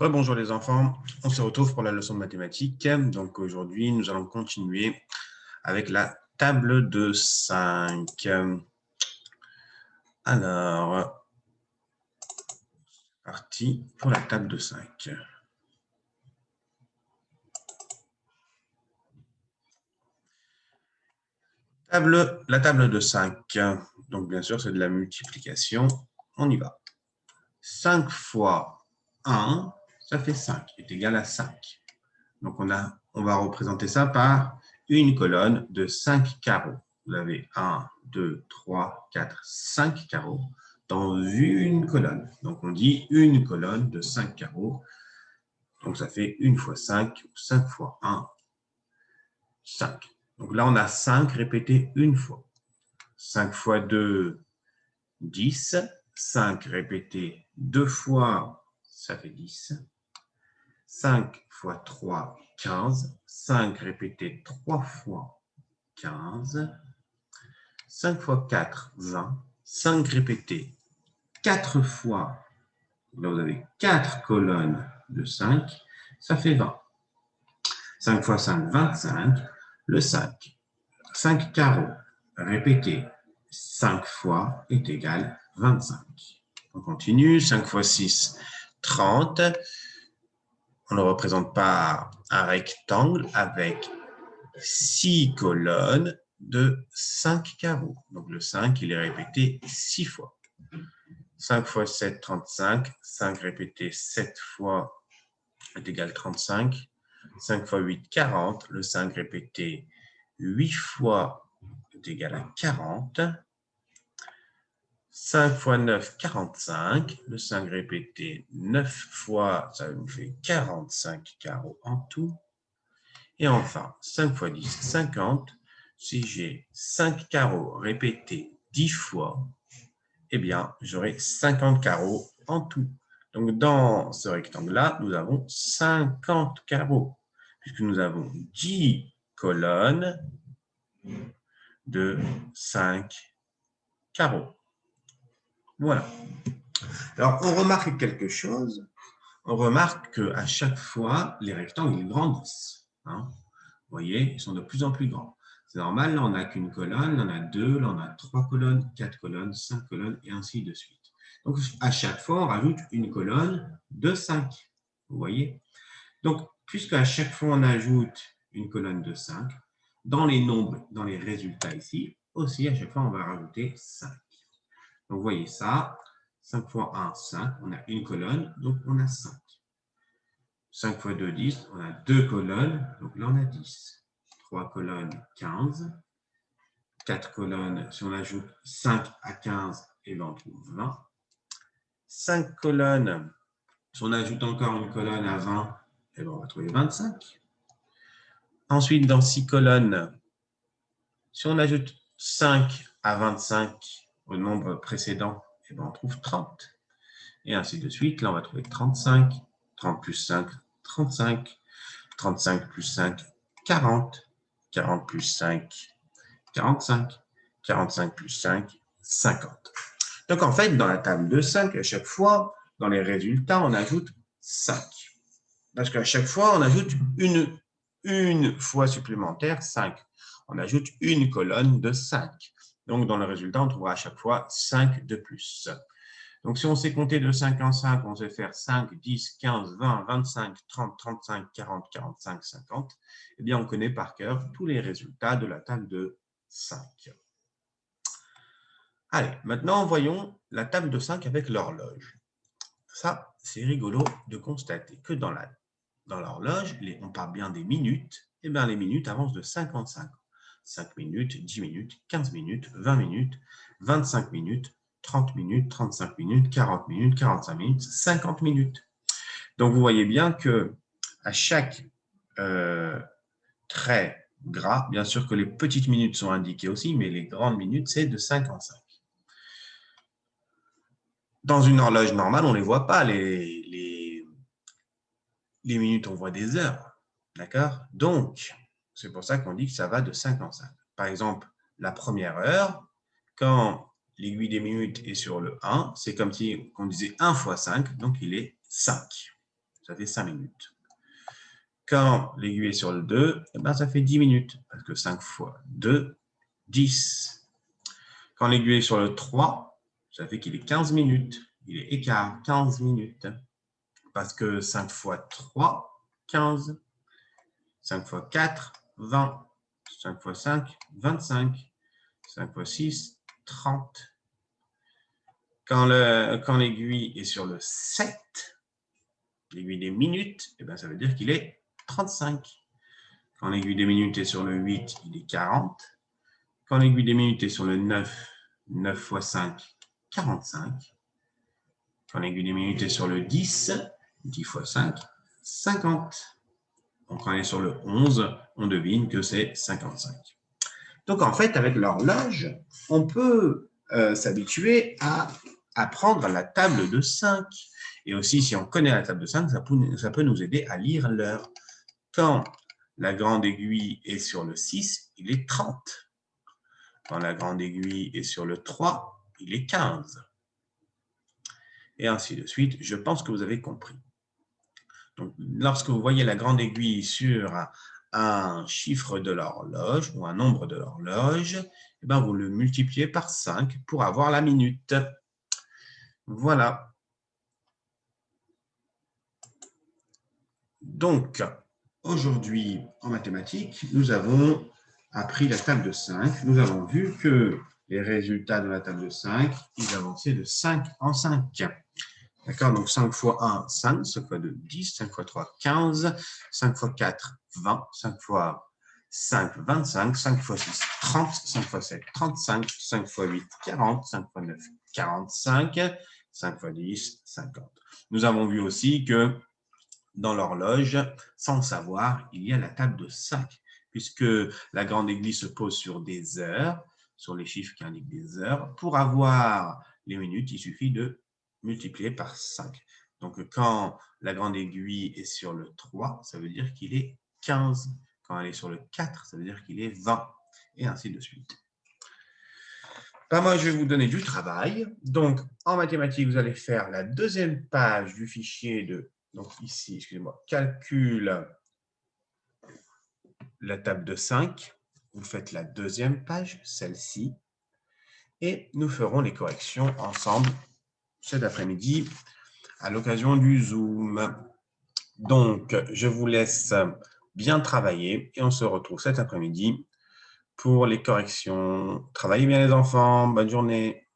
Bonjour les enfants, on se retrouve pour la leçon de mathématiques. Donc aujourd'hui, nous allons continuer avec la table de 5. Alors, parti pour la table de 5. La table de 5. Donc bien sûr, c'est de la multiplication. On y va. 5 fois 1, ça fait 5, est égal à 5. Donc on va représenter ça par une colonne de 5 carreaux. Vous avez 1, 2, 3, 4, 5 carreaux dans une colonne. Donc on dit une colonne de 5 carreaux. Donc ça fait 1 fois 5, 5 fois 1, 5. Donc là on a 5 répétés une fois. 5 fois 2, 10. 5 répétés deux fois, ça fait 10. 5 fois 3, 15. 5 répétés 3 fois, 15. 5 fois 4, 20. 5 répétés 4 fois, là vous avez 4 colonnes de 5, ça fait 20. 5 fois 5, 25. Le 5. 5 carreaux répétés 5 fois est égal à 25. On continue. 5 fois 6, 30. On le représente par un rectangle avec 6 colonnes de 5 carreaux. Donc le 5, il est répété 6 fois. 5 fois 7, 35. 5 répété 7 fois est égal à 35. 5 fois 8, 40. Le 5 répété 8 fois est égal à 40. 5 fois 9, 45. Le 5 répété 9 fois, ça nous fait 45 carreaux en tout. Et enfin, 5 fois 10, 50. Si j'ai 5 carreaux répétés 10 fois, eh bien, j'aurai 50 carreaux en tout. Donc, dans ce rectangle-là, nous avons 50 carreaux, puisque nous avons 10 colonnes de 5 carreaux. Voilà. Alors, on remarque quelque chose. On remarque qu'à chaque fois, les rectangles ils grandissent. Hein. Vous voyez, ils sont de plus en plus grands. C'est normal, là, on n'a qu'une colonne, là, on a deux, là, on a 3 colonnes, 4 colonnes, 5 colonnes, et ainsi de suite. Donc, à chaque fois, on rajoute une colonne de 5. Vous voyez? Donc, puisque à chaque fois, on ajoute une colonne de 5, dans les nombres, dans les résultats ici, aussi, à chaque fois, on va rajouter 5. Donc, vous voyez ça, 5 fois 1, 5, on a une colonne, donc on a 5. 5 fois 2, 10, on a deux colonnes, donc là, on a 10. 3 colonnes, 15. 4 colonnes, si on ajoute 5 à 15, et bien on trouve 20. 5 colonnes, si on ajoute encore une colonne à 20, et bien on va trouver 25. Ensuite, dans 6 colonnes, si on ajoute 5 à 25 au nombre précédent, et bien on trouve 30. Et ainsi de suite, là on va trouver 35, 30 plus 5, 35, 35 plus 5, 40, 40 plus 5, 45, 45 plus 5, 50. Donc, en fait, dans la table de 5, à chaque fois, dans les résultats, on ajoute 5. Parce qu'à chaque fois, on ajoute une fois supplémentaire 5. On ajoute une colonne de 5. Donc, dans le résultat, on trouvera à chaque fois 5 de plus. Donc, si on sait compter de 5 en 5, on sait faire 5, 10, 15, 20, 25, 30, 35, 40, 45, 50. Eh bien, on connaît par cœur tous les résultats de la table de 5. Allez, maintenant, voyons la table de 5 avec l'horloge. Ça, c'est rigolo de constater que dans l'horloge, on parle bien des minutes, et bien les minutes avancent de 5 en 5. 5 minutes, 10 minutes, 15 minutes, 20 minutes, 25 minutes, 30 minutes, 35 minutes, 40 minutes, 45 minutes, 50 minutes. Donc, vous voyez bien que à chaque trait gras, bien sûr que les petites minutes sont indiquées aussi, mais les grandes minutes, c'est de 5 en 5. Dans une horloge normale, on ne les voit pas, les minutes, on voit des heures. D'accord? Donc, c'est pour ça qu'on dit que ça va de 5 en 5. Par exemple, la première heure, quand l'aiguille des minutes est sur le 1, c'est comme si on disait 1 fois 5, donc il est 5. ça fait 5 minutes. Quand l'aiguille est sur le 2, eh ben, ça fait 10 minutes, parce que 5 fois 2, 10. Quand l'aiguille est sur le 3, ça fait qu'il est 15 minutes. Il est écart, 15 minutes. Parce que 5 fois 3, 15. 5 fois 4, 20. 5 fois 5, 25. 5 fois 6, 30. Quand l'aiguille est sur le 7, l'aiguille des minutes, eh bien, ça veut dire qu'il est 35. Quand l'aiguille des minutes est sur le 8, il est 40. Quand l'aiguille des minutes est sur le 9, 9 fois 5, 45. Quand l'aiguille des minutes est sur le 10, 10 fois 5, 50. Donc, quand elle est sur le 11, on devine que c'est 55. Donc, en fait, avec l'horloge, on peut s'habituer à apprendre la table de 5. Et aussi, si on connaît la table de 5, ça peut nous aider à lire l'heure. Quand la grande aiguille est sur le 6, il est 30. Quand la grande aiguille est sur le 3, il est 15. Et ainsi de suite. Je pense que vous avez compris. Donc, lorsque vous voyez la grande aiguille sur un chiffre de l'horloge ou un nombre de l'horloge, eh bien, vous le multipliez par 5 pour avoir la minute. Voilà. Donc, aujourd'hui, en mathématiques, nous avons appris la table de 5. Nous avons vu que les résultats de la table de 5, ils avançaient de 5 en 5. D'accord, donc 5 fois 1, 5, 5 fois 2, 10, 5 fois 3, 15, 5 fois 4, 20, 5 fois 5, 25, 5 fois 6, 30, 5 fois 7, 35, 5 fois 8, 40, 5 fois 9, 45, 5 fois 10, 50. Nous avons vu aussi que dans l'horloge, sans le savoir, il y a la table de 5, puisque la grande aiguille se pose sur des heures, sur les chiffres qui indiquent des heures. Pour avoir les minutes, il suffit de multiplier par 5. Donc, quand la grande aiguille est sur le 3, ça veut dire qu'il est 15. Quand elle est sur le 4, ça veut dire qu'il est 20. Et ainsi de suite. Ben moi, je vais vous donner du travail. Donc, en mathématiques, vous allez faire la deuxième page du fichier de... Donc, ici, excusez-moi, calcul la table de 5. Vous faites la deuxième page, celle-ci. Et nous ferons les corrections ensemble cet après-midi à l'occasion du Zoom. Donc, je vous laisse bien travailler et on se retrouve cet après-midi pour les corrections. Travaillez bien les enfants, bonne journée.